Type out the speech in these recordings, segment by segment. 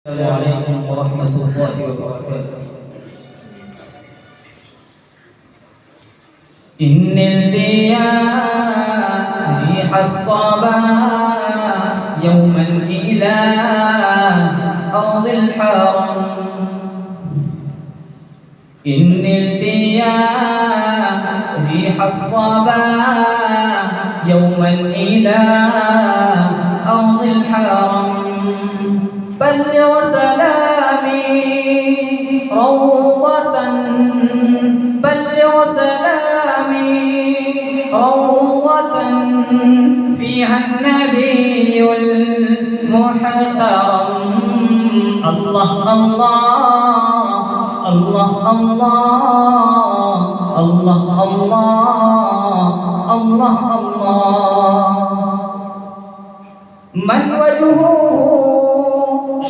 السلام عليكم ورحمة الله وبركاته. إن الديان ريح الصبا يوما إلى أرض الحرم. إن الديان ريح الصبا يوما إلى أرض الحرم. بلغ سلامي روضة، بلغ سلامي روضة فيها النبي المحترم. الله الله الله الله الله الله الله. من وجهه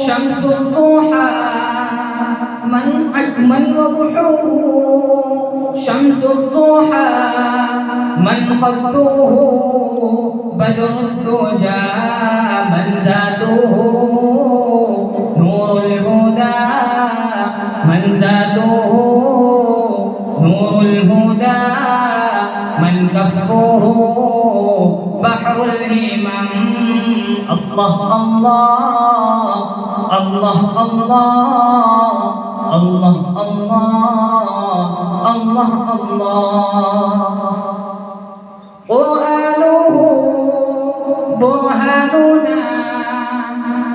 شمس الضحى، من وضحوه شمس الضحى، من خده بدر الدجى، من ذاته نور الهدى، من ذاته نور الهدى، من كفه بحر الهمم. الله الله الله الله الله الله الله. قرآنه برهاننا،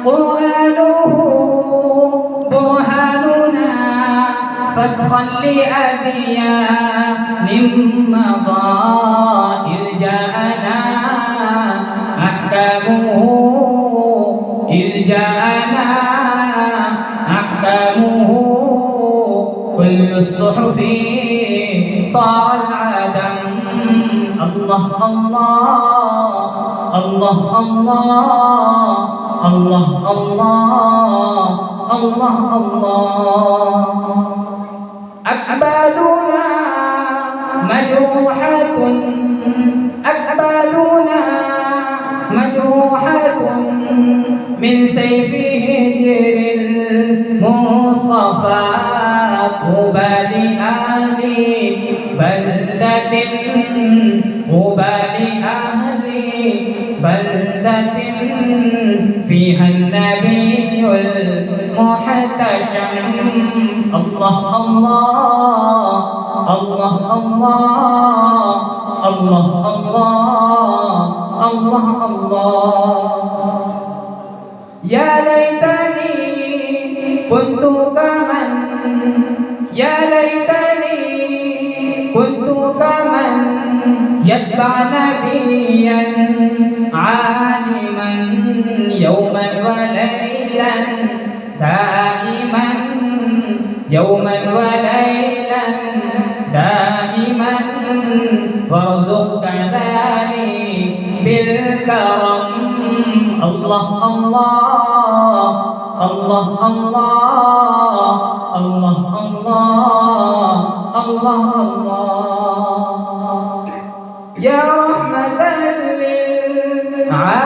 قرآنه برهاننا، فسخا لأديان مضى إذ جاءنا أحكامه، إذ جاءنا أحكامه. كل الصحف صار العدم. الله الله الله الله الله الله الله الله. أكبادنا مجروحة، أكبادنا مجروحة من سيفه هجر المصطفى. طوبى لأهل بلدة، طوبى لأهل بلدة فيها النبي المحتشم. الله الله الله الله الله الله الله الله. يا ليتني كنت كمن، يا ليتني كنت كمن يتبع نبيا عالما يوما وليلا دائما، يوما وليلا دائما. وارزق كذلك بالكرم. الله الله الله الله الله الله الله الله. يا رحمة للعالمين،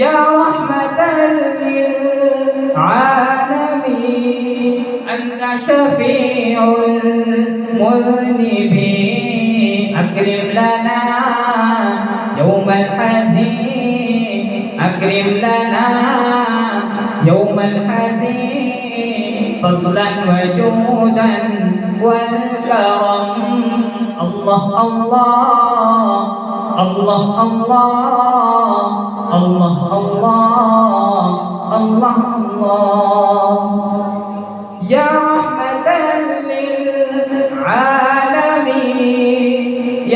يا رحمة للعالمين. أنت شفيع المذنبين. أكرم لنا يوم الحزين، أكرم لنا يوم الحزين. فضلا وجودا والكرم. الله الله الله الله الله الله الله. يا رحمة للعالمين،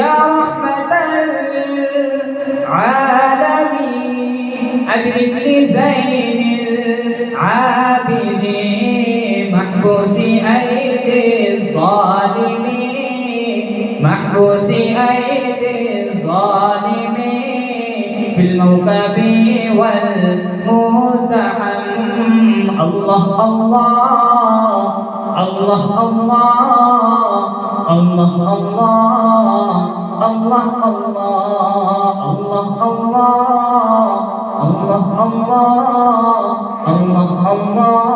يا رحمة للعالمين. أدرك لزين العابدين، محبوس أيدي الظالمين، محبوس أيدي الظالمين في الموكب والمزدحم. الله الله الله الله الله الله الله الله الله الله الله الله الله الله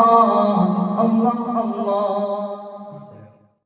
الله الله الله